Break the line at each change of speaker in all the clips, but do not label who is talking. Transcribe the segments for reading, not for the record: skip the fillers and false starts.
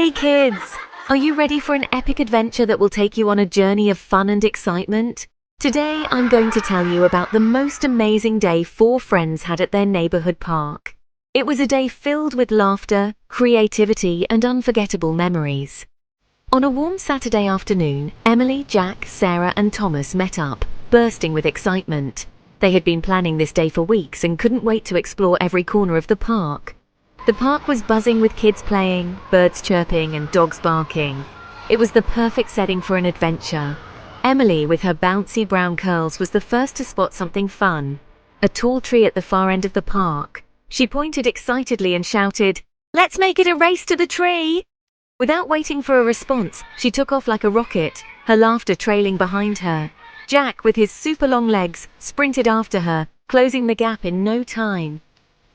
Hey kids! Are you ready for an epic adventure that will take you on a journey of fun and excitement? Today I'm going to tell you about the most amazing day 4 friends had at their neighborhood park. It was a day filled with laughter, creativity, and unforgettable memories. On a warm Saturday afternoon, Emily, Jack, Sarah, and Thomas met up, bursting with excitement. They had been planning this day for weeks and couldn't wait to explore every corner of the park. The park was buzzing with kids playing, birds chirping, and dogs barking. It was the perfect setting for an adventure. Emily, with her bouncy brown curls, was the first to spot something fun. A tall tree at the far end of the park. She pointed excitedly and shouted, "Let's make it a race to the tree!" Without waiting for a response, she took off like a rocket, her laughter trailing behind her. Jack, with his super long legs, sprinted after her, closing the gap in no time.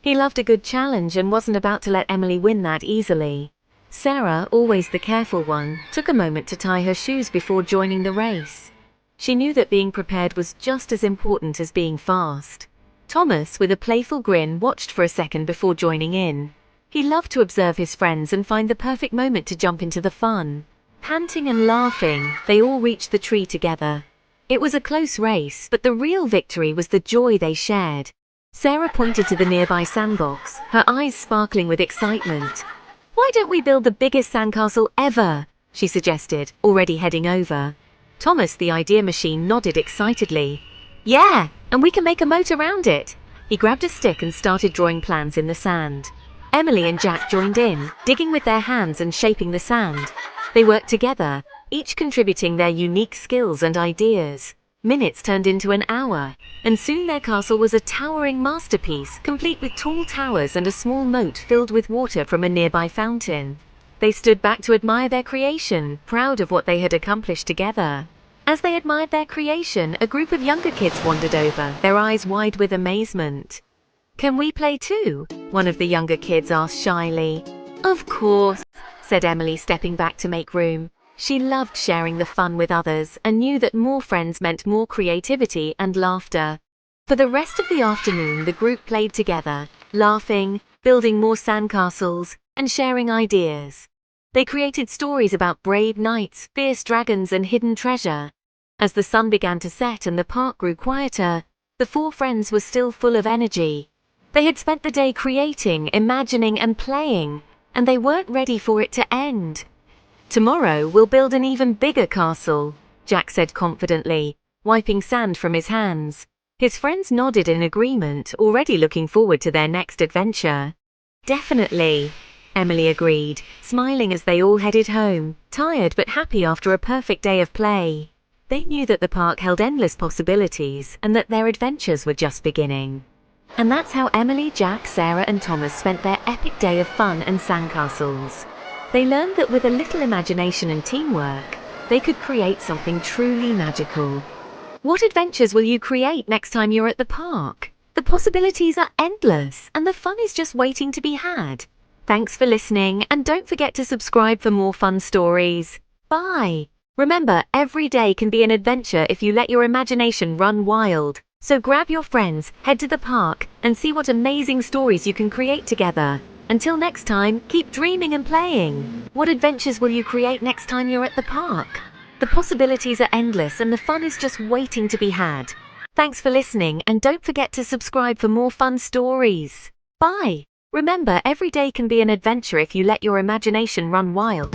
He loved a good challenge and wasn't about to let Emily win that easily. Sarah, always the careful one, took a moment to tie her shoes before joining the race. She knew that being prepared was just as important as being fast. Thomas, with a playful grin, watched for a second before joining in. He loved to observe his friends and find the perfect moment to jump into the fun. Panting and laughing, they all reached the tree together. It was a close race, but the real victory was the joy they shared. Sarah pointed to the nearby sandbox, her eyes sparkling with excitement. "Why don't we build the biggest sandcastle ever?" she suggested, already heading over. Thomas, the idea machine, nodded excitedly. "Yeah, and we can make a moat around it." He grabbed a stick and started drawing plans in the sand. Emily and Jack joined in, digging with their hands and shaping the sand. They worked together, each contributing their unique skills and ideas. Minutes turned into an hour, and soon their castle was a towering masterpiece, complete with tall towers and a small moat filled with water from a nearby fountain. They stood back to admire their creation, proud of what they had accomplished together. As they admired their creation, a group of younger kids wandered over, their eyes wide with amazement. "Can we play too?" one of the younger kids asked shyly. "Of course," said Emily, stepping back to make room. She loved sharing the fun with others and knew that more friends meant more creativity and laughter. For the rest of the afternoon, the group played together, laughing, building more sandcastles, and sharing ideas. They created stories about brave knights, fierce dragons, and hidden treasure. As the sun began to set and the park grew quieter, the 4 friends were still full of energy. They had spent the day creating, imagining, and playing, and they weren't ready for it to end. "Tomorrow we'll build an even bigger castle," Jack said confidently, wiping sand from his hands. His friends nodded in agreement, already looking forward to their next adventure. "Definitely," Emily agreed, smiling as they all headed home, tired but happy after a perfect day of play. They knew that the park held endless possibilities and that their adventures were just beginning. And that's how Emily, Jack, Sarah, and Thomas spent their epic day of fun and sandcastles. They learned that with a little imagination and teamwork, they could create something truly magical. What adventures will you create next time you're at the park? The possibilities are endless, and the fun is just waiting to be had. Thanks for listening, and don't forget to subscribe for more fun stories. Bye! Remember, every day can be an adventure if you let your imagination run wild. So grab your friends, head to the park, and see what amazing stories you can create together. Until next time, keep dreaming and playing. What adventures will you create next time you're at the park? The possibilities are endless and the fun is just waiting to be had. Thanks for listening, and don't forget to subscribe for more fun stories. Bye! Remember, every day can be an adventure if you let your imagination run wild.